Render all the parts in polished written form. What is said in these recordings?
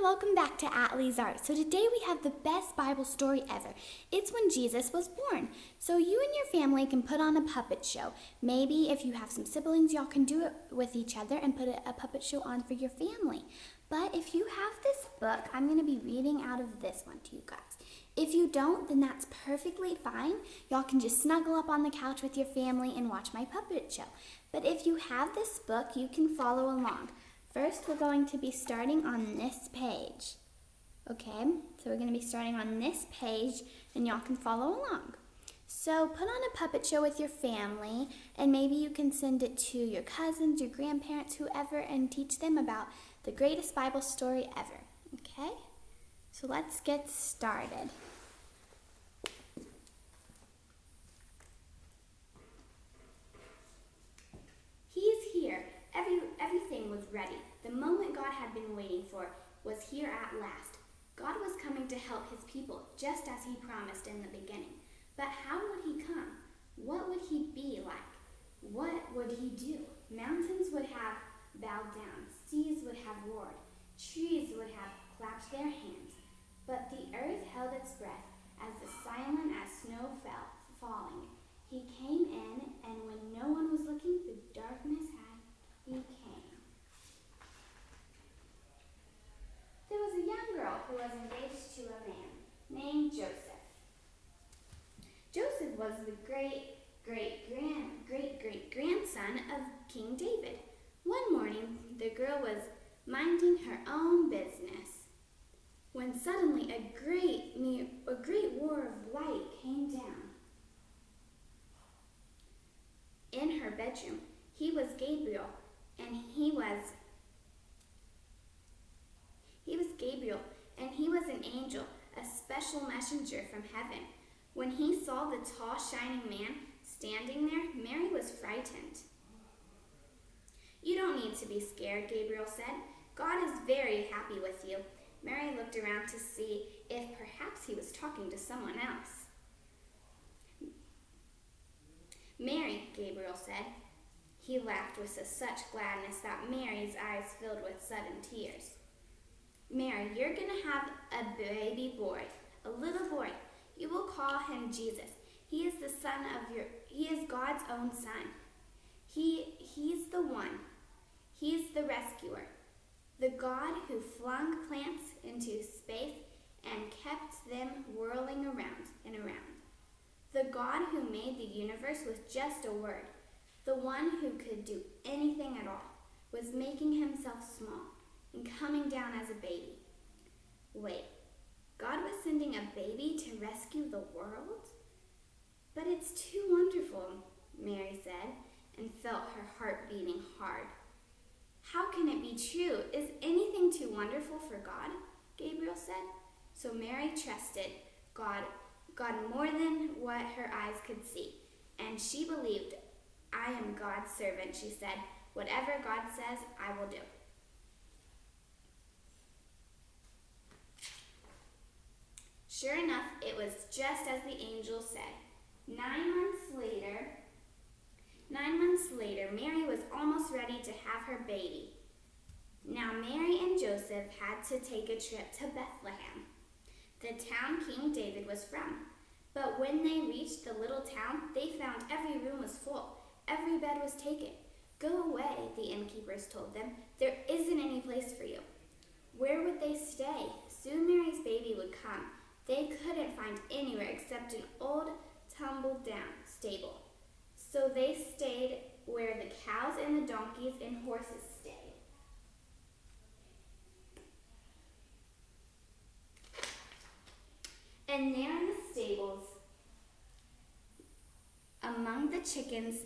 welcome back to Atlee's Art. So today we have the best Bible story ever. It's when Jesus was born. So you and your family can put on a puppet show. Maybe if you have some siblings, y'all can do it with each other and put a puppet show on for your family. But if you have this book, I'm going to be reading out of this one to you guys. If you don't, then that's perfectly fine. Y'all can just snuggle up on the couch with your family and watch my puppet show. But if you have this book, you can follow along. First, we're going to be starting on this page. Okay, so we're going to be starting on this page, and y'all can follow along. So put on a puppet show with your family, and maybe you can send it to your cousins, your grandparents, whoever, and teach them about the greatest Bible story ever. Okay, so let's get started. He's here. Everything was ready. The moment God had been waiting for was here at last. God was coming to help his people, just as he promised in the beginning. But how would he come? What would he be like? What would he do? Mountains would have bowed down. Seas would have roared. Trees would have clapped their hands. But the earth held its breath as silent as snow fell, falling. He came in, and when no one was looking, the darkness he came. There was a young girl who was engaged to a man named Joseph. Joseph was the great-great-grandson of King David. One morning, the girl was minding her own business when suddenly a great war of light came down. In her bedroom, he was Gabriel, and he was an angel, a special messenger from heaven. When he saw the tall, shining man standing there, Mary was frightened. "You don't need to be scared," Gabriel said. "God is very happy with you." Mary looked around to see if perhaps he was talking to someone else. "Mary," Gabriel said. He laughed with such gladness that Mary's eyes filled with sudden tears. "Mary, you're going to have a baby boy, a little boy. You will call him Jesus. He is God's own son. He's the one. He's the rescuer. The God who flung plants into space and kept them whirling around and around. The God who made the universe with just a word. The one who could do anything at all was making himself small and coming down as a baby. Wait, God was sending a baby to rescue the world? But it's too wonderful," Mary said, and felt her heart beating hard. "How can it be true? Is anything too wonderful for God?" Gabriel said. So Mary trusted God more than what her eyes could see, and she believed. "I am God's servant," she said. "Whatever God says, I will do." Sure enough, it was just as the angel said. 9 months later, Mary was almost ready to have her baby. Now Mary and Joseph had to take a trip to Bethlehem, the town King David was from. But when they reached the little town, they found every room was full. Every bed was taken. "Go away," the innkeepers told them. "There isn't any place for you." Where would they stay? Soon Mary's baby would come. They couldn't find anywhere except an old, tumble-down stable. So they stayed where the cows and the donkeys and horses stayed. And there in the stables, among the chickens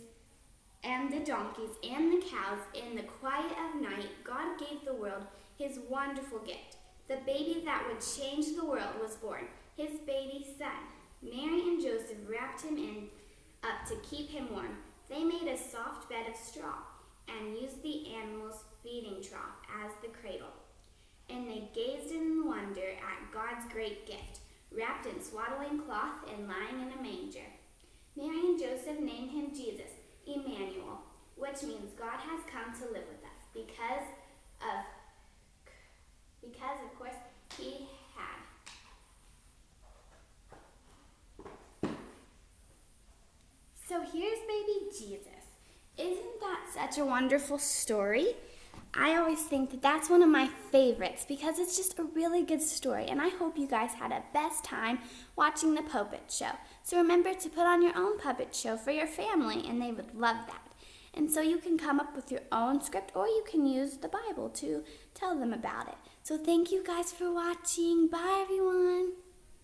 and the donkeys and the cows, in the quiet of night, God gave the world his wonderful gift. The baby that would change the world was born, his baby son. Mary and Joseph wrapped him up to keep him warm. They made a soft bed of straw and used the animal's feeding trough as the cradle. And they gazed in wonder at God's great gift, wrapped in swaddling cloth and lying in a manger. Mary and Joseph named him Jesus, Emmanuel, which means God has come to live with us, because of course here's baby Jesus. Isn't that such a wonderful story? I always think that that's one of my favorites because it's just a really good story, and I hope you guys had a best time watching the puppet show. So remember to put on your own puppet show for your family, and they would love that. And so you can come up with your own script, or you can use the Bible to tell them about it. So thank you guys for watching. Bye, everyone.